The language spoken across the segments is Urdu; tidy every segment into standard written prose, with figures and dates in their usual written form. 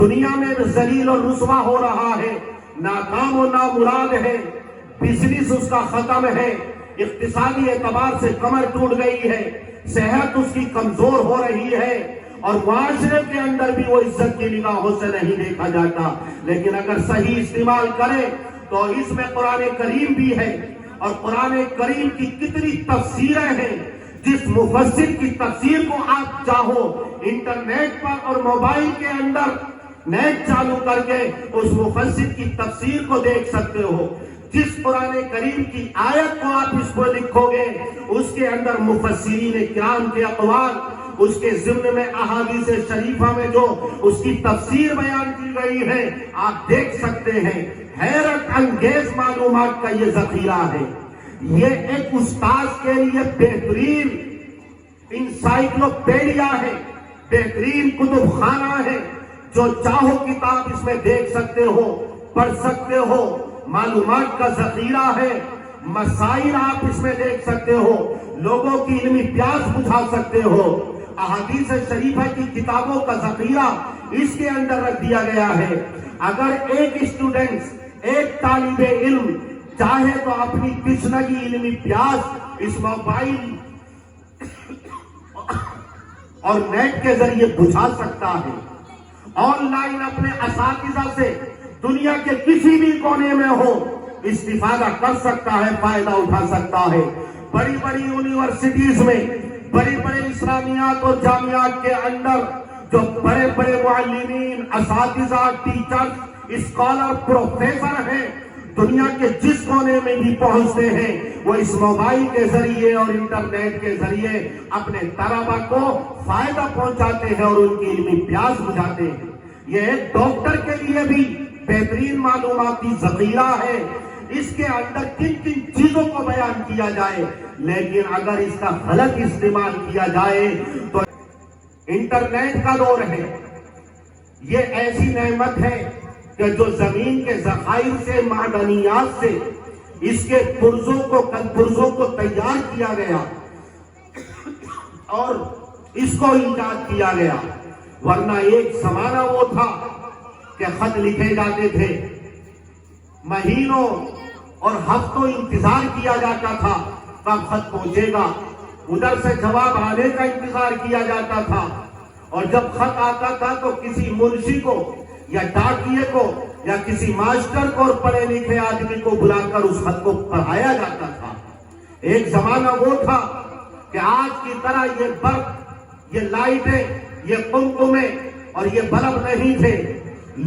دنیا میں ذلیل اور رسوا ہو رہا ہے، ناکام و نامراد ہے، بزنس اس کا ختم ہے، اقتصادی اعتبار سے کمر ٹوٹ گئی ہے، صحت اس کی کمزور ہو رہی ہے، اور معاشرے کے اندر بھی وہ عزت کی نگاہوں سے نہیں دیکھا جاتا۔ لیکن اگر صحیح استعمال کرے تو اس میں قرآن کریم بھی ہے، اور قرآن کریم کی کتنی تفسیریں ہیں۔ جس مفسر کی تفسیر کو آپ چاہو انٹرنیٹ پر اور موبائل کے اندر نیٹ چالو کر کے اس مفسر کی تفسیر کو دیکھ سکتے ہو۔ جس قرآن کریم کی آیت کو آپ اس کو لکھو گے اس کے اندر مفسرین کرام کے اقوال، اس کے ضمن میں احادیث شریفہ میں جو اس کی تفسیر بیان کی گئی ہے آپ دیکھ سکتے ہیں۔ حیرت انگیز معلومات کا یہ ذخیرہ ہے۔ یہ ایک استاذ کے لیے بہترین انسائکلوپیڈیا ہے، بہترین کتب خانہ ہے۔ جو چاہو کتاب اس میں دیکھ سکتے ہو، پڑھ سکتے ہو، معلومات کا ذخیرہ ہے، مسائل آپ اس میں دیکھ سکتے ہو، لوگوں کی علمی پیاس بجھا سکتے ہو۔ احادیث شریفہ کی کتابوں کا ذخیرہ اس کے اندر رکھ دیا گیا ہے۔ اگر ایک اسٹوڈنٹ، ایک طالب علم چاہے تو اپنی تشنگی علمی پیاس اس موبائل اور نیٹ کے ذریعے بجھا سکتا ہے۔ آن لائن اپنے اساتذہ سے دنیا کے کسی بھی کونے میں ہو استفادہ کر سکتا ہے، فائدہ اٹھا سکتا ہے۔ بڑی بڑی یونیورسٹیز میں، بڑے بڑے اسلامیات اور جامعات کے اندر جو بڑے بڑے معلمین، اساتذہ، ٹیچر، اسکالر، پروفیسر ہیں، دنیا کے جس کونے میں بھی پہنچتے ہیں وہ اس موبائل کے ذریعے اور انٹرنیٹ کے ذریعے اپنے طلباء کو فائدہ پہنچاتے ہیں اور ان کی علمی پیاس بجھاتے ہیں۔ یہ ایک ڈاکٹر کے لیے بھی بہترین معلوماتی ذخیرہ ہے۔ اس کے اندر کن کن چیزوں کو بیان کیا جائے، لیکن اگر اس کا غلط استعمال کیا جائے تو انٹرنیٹ کا دور ہے۔ یہ ایسی نعمت ہے کہ جو زمین کے ذخائر سے، معدنیات سے اس کے پرزوں کو تیار کیا گیا اور اس کو ایجاد کیا گیا۔ ورنہ ایک زمانہ وہ تھا کہ خط لکھے جاتے تھے، مہینوں اور ہفتوں انتظار کیا جاتا تھا کب خط پہنچے گا، ادھر سے جواب آنے کا انتظار کیا جاتا تھا، اور جب خط آتا تھا تو کسی منشی کو یا ڈاکیے کو یا کسی ماسٹر کو اور پڑھے لکھے آدمی کو بلا کر اس خط کو پڑھایا جاتا تھا۔ ایک زمانہ وہ تھا کہ آج کی طرح یہ برق، یہ لائٹیں، یہ قمقمے اور یہ بلب نہیں تھے۔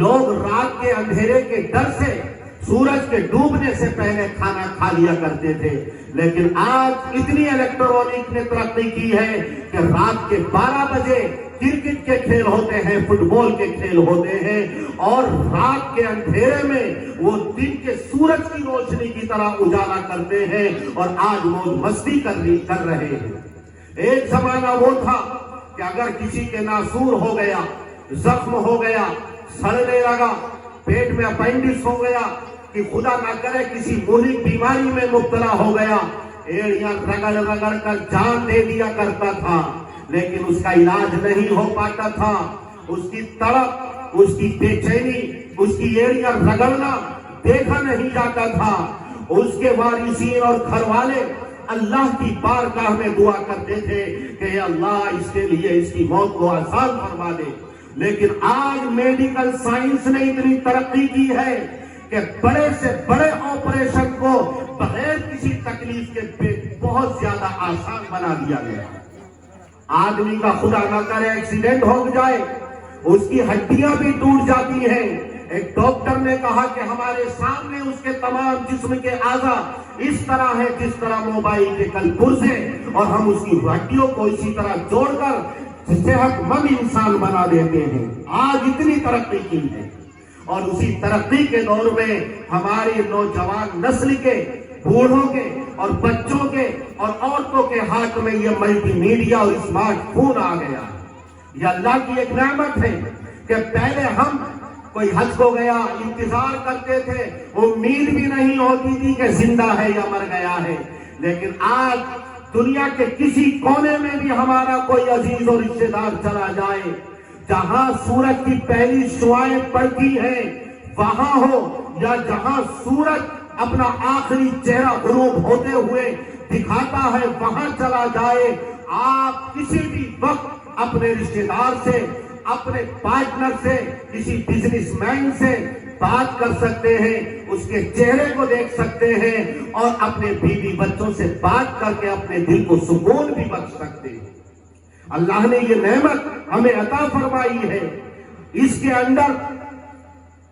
لوگ رات کے اندھیرے کے ڈر سے سورج کے ڈوبنے سے پہلے کھانا کھا لیا کرتے تھے، لیکن آج اتنی الیکٹرونک نے ترقی کی ہے کہ رات کے 12 بجے کرکٹ کے کھیل ہوتے ہیں، فٹ بال کے کھیل ہوتے ہیں، اور رات کے اندھیرے میں وہ دن کے سورج کی روشنی کی طرح اجالا کرتے ہیں اور آج موج مستی کر رہے ہیں۔ ایک زمانہ وہ تھا کہ اگر کسی کے ناسور ہو گیا، زخم ہو گیا، سڑنے لگا، پیٹ میں اپینڈکس ہو گیا، کہ خدا نہ کرے کسی مہلک بیماری میں مبتلا ہو گیا، ایڑیاں رگڑ رگڑ کر جان دے دیا کرتا تھا، لیکن اس کا علاج نہیں ہو پاتا تھا۔ اس کی تڑپ، اس کی بے چینی، اس کی ایڑیاں رگڑنا دیکھا نہیں جاتا تھا۔ اس کے وارثین اور گھر والے اللہ کی بارگاہ میں دعا کرتے تھے کہ اے اللہ اس کے لیے اس کی موت کو آسان فرما دے۔ لیکن آج میڈیکل سائنس نے اتنی ترقی کی ہے کہ بڑے سے بڑے آپریشن کو بغیر کسی تکلیف کے بہت زیادہ آسان بنا دیا گیا۔ آدمی کا خدا نہ کرے ایکسیڈنٹ ہو جائے، اس کی ہڈیاں بھی ٹوٹ جاتی ہیں۔ ایک ڈاکٹر نے کہا کہ ہمارے سامنے اس کے تمام جسم کے اعضاء اس طرح ہے جس طرح موبائل کے کل پرزے، اور ہم اس کی ہڈیوں کو اسی طرح جوڑ کر صحت مند انسان بنا دیتے ہیں۔ آج اتنی ترقی کی ہے، اور اسی ترقی کے دور میں ہماری نوجوان نسل کے، بوڑھوں کے اور بچوں کے اور عورتوں کے ہاتھ میں یہ ملٹی میڈیا اور اسمارٹ فون آ گیا۔ یہ اللہ کی ایک نعمت ہے کہ پہلے ہم کوئی حج کو گیا انتظار کرتے تھے، امید بھی نہیں ہوتی تھی کہ زندہ ہے یا مر گیا ہے، لیکن آج دنیا کے کسی کونے میں بھی ہمارا کوئی عزیز اور رشتہ دار چلا جائے، جہاں سورج کی پہلی شعائیں پڑتی ہیں وہاں ہو، یا جہاں سورج اپنا آخری چہرہ غروب ہوتے ہوئے دکھاتا ہے وہاں چلا جائے، آپ کسی بھی وقت اپنے رشتہ دار سے، اپنے پارٹنر سے، کسی بزنس مین سے بات کر سکتے ہیں، اس کے چہرے کو دیکھ سکتے ہیں، اور اپنے بیوی بچوں سے بات کر کے اپنے دل کو سکون بھی بخش سکتے ہیں۔ اللہ نے یہ نعمت ہمیں عطا فرمائی ہے، اس کے اندر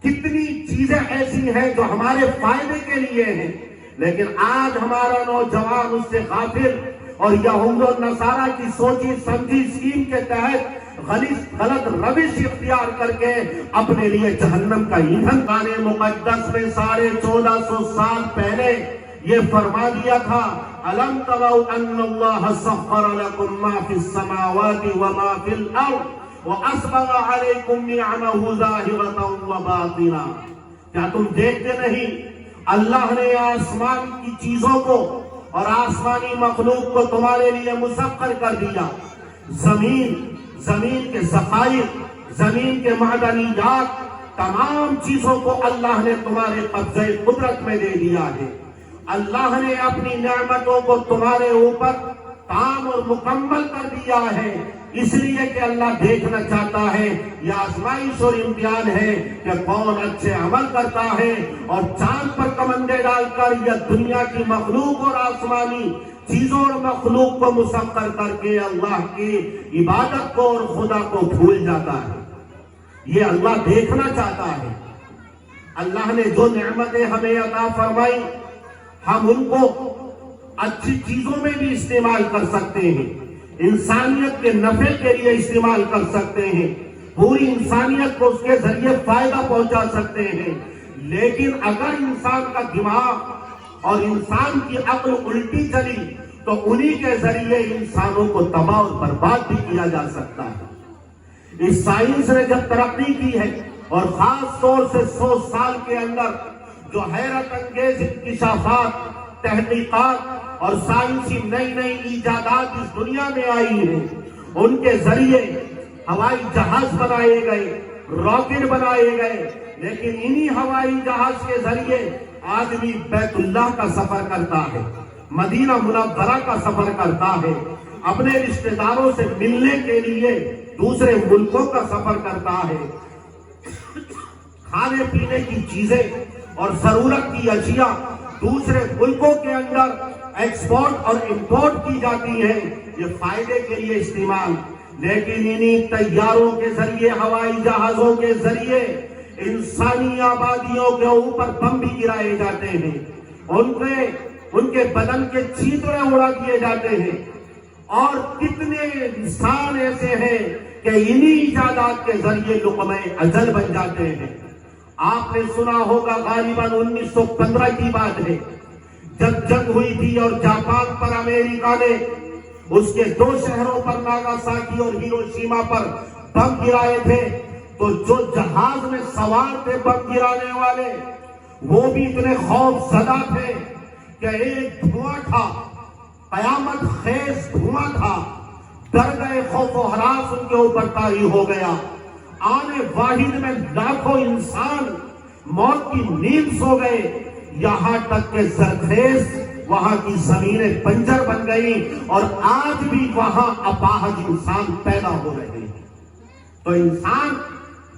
کتنی چیزیں ایسی ہیں جو ہمارے فائدے کے لیے ہیں، لیکن آج ہمارا نوجوان اس سے غافل اور یہود و نصارہ کی سوچی سمجھی اسکیم کے تحت غلط روش اختیار کر کے اپنے لیے جہنم کا ایندھن۔ قرآن مقدس میں 1450 سال پہلے یہ فرما دیا تھا، أَلَمْ تَرَوْا أَنَّ اللَّهَ سَخَّرَ لَكُم مَّا فِي السَّمَاوَاتِ وَمَا فِي الْأَرْضِ وَأَسْبَغَ عَلَيْكُم نِّعَمَهُ ظَاهِرَةً وَبَاطِنًا۔ کیا تم دیکھتے نہیں اللہ نے آسمان کی چیزوں کو اور آسمانی مخلوق کو تمہارے لیے مسخر کر دیا، زمین کے ذخائر، زمین کے معدنیات، تمام چیزوں کو اللہ نے تمہارے قبضے قدرت میں دے دیا ہے۔ اللہ نے اپنی نعمتوں کو تمہارے اوپر تام اور مکمل کر دیا ہے، اس لیے کہ اللہ دیکھنا چاہتا ہے، یہ آزمائش اور امتحان ہے کہ کون اچھے عمل کرتا ہے، اور چاند پر کمندے ڈال کر یا دنیا کی مخلوق اور آسمانی چیزوں اور مخلوق کو مسخر کر کے اللہ کی عبادت کو اور خدا کو بھول جاتا ہے۔ یہ اللہ دیکھنا چاہتا ہے۔ اللہ نے جو نعمتیں ہمیں عطا فرمائی، ہم ان کو اچھی چیزوں میں بھی استعمال کر سکتے ہیں، انسانیت کے نفع کے لیے استعمال کر سکتے ہیں، پوری انسانیت کو اس کے ذریعے فائدہ پہنچا سکتے ہیں، لیکن اگر انسان کا دماغ اور انسان کی عقل الٹی چلی تو انہی کے ذریعے انسانوں کو تباہ اور برباد بھی کیا جا سکتا ہے۔ اس سائنس نے جب ترقی کی ہے، اور خاص طور سے 100 سال کے اندر جو حیرت انگیز انکشافات، تحقیقات اور سائنسی نئی ایجادات اس دنیا میں آئی ہیں، ان کے ذریعے ہوائی جہاز بنائے گئے، راکٹ بنائے گئے، لیکن انہی ہوائی جہاز کے ذریعے آدمی بیت اللہ کا سفر کرتا ہے، مدینہ منورہ کا سفر کرتا ہے، اپنے رشتہ داروں سے ملنے کے لیے دوسرے ملکوں کا سفر کرتا ہے، کھانے پینے کی چیزیں اور ضرورت کی اشیاء دوسرے ملکوں کے اندر ایکسپورٹ اور امپورٹ کی جاتی ہے، یہ فائدے کے لیے استعمال، لیکن انہی طیاروں کے ذریعے، ہوائی جہازوں کے ذریعے انسانی آبادیوں کے اوپر بم بھی گرائے جاتے ہیں، ان کے بدن کے چیتڑے اڑا دیے جاتے ہیں، اور کتنے انسان ایسے ہیں کہ انہی ایجادات کے ذریعے لقمہ اجل بن جاتے ہیں۔ آپ نے سنا ہوگا غالباً 1915 کی بات ہے، جب جنگ ہوئی تھی اور جاپان پر امریکہ نے اس کے 2 شہروں پر، ناگاساکی اور ہیروشیما پر بم گرائے تھے، تو جو جہاز میں سوار تھے بم گرانے والے، وہ بھی اتنے خوف زدہ تھے کہ ایک دھواں تھا، قیامت خیز دھواں تھا، ڈر گئے، خوف و ہراس ان کے اوپر طاری ہو گیا۔ آنے واحد میں لاکھوں انسان موت کی نیند سو گئے، یہاں تک کہ زرخیز وہاں کی زمینیں بنجر بن گئی، اور آج بھی وہاں اپاہج انسان پیدا ہو رہے ہیں۔ تو انسان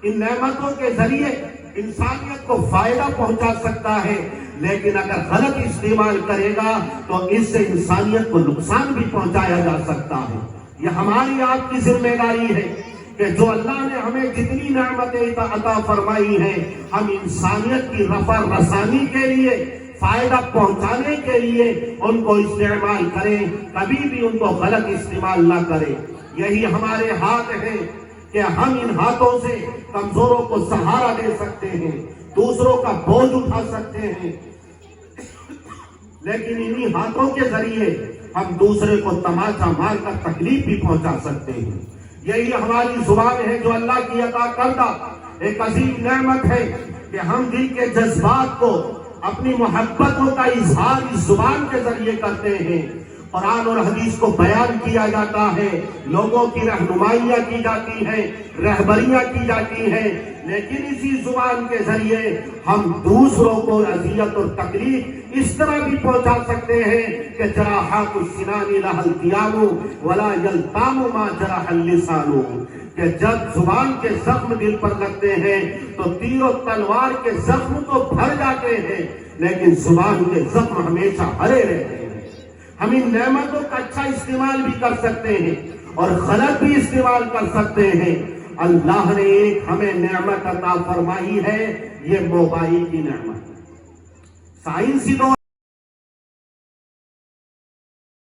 ان نعمتوں کے ذریعے انسانیت کو فائدہ پہنچا سکتا ہے، لیکن اگر غلط استعمال کرے گا تو اس سے انسانیت کو نقصان بھی پہنچایا جا سکتا ہے۔ یہ ہماری آپ کی ذمہ داری ہے کہ جو اللہ نے ہمیں جتنی نعمتیں عطا فرمائی ہیں، ہم انسانیت کی رفع رسانی کے لیے، فائدہ پہنچانے کے لیے ان کو استعمال کریں، کبھی بھی ان کو غلط استعمال نہ کریں۔ یہی ہمارے ہاتھ ہیں کہ ہم ان ہاتھوں سے کمزوروں کو سہارا دے سکتے ہیں، دوسروں کا بوجھ اٹھا سکتے ہیں، لیکن انہی ہاتھوں کے ذریعے ہم دوسرے کو تماچا مار کر تکلیف بھی پہنچا سکتے ہیں۔ یہی ہماری زبان ہے جو اللہ کی عطا کردہ ایک عظیم نعمت ہے کہ ہم دل کے جذبات کو، اپنی محبتوں کا اظہار اس زبان کے ذریعے کرتے ہیں۔ قرآن اور حدیث کو بیان کیا جاتا ہے، لوگوں کی رہنمائیاں کی جاتی ہیں، رہبریاں کی جاتی ہیں، لیکن اسی زبان کے ذریعے ہم دوسروں کو اذیت اور تکلیف اس طرح بھی پہنچا سکتے ہیں کہ جراحات السنان لها التیام ولا یلتام ما جرح اللسان، کہ جب زبان کے زخم دل پر لگتے ہیں تو تیر و تلوار کے زخم تو بھر جاتے ہیں، لیکن زبان کے زخم ہمیشہ بھرے رہتے ہیں۔ ہم ان نعمتوں کا اچھا استعمال بھی کر سکتے ہیں اور غلط بھی استعمال کر سکتے ہیں۔ اللہ نے ایک ہمیں نعمت عطا فرمائی ہے، یہ موبائل کی نعمت۔ سائنسی دور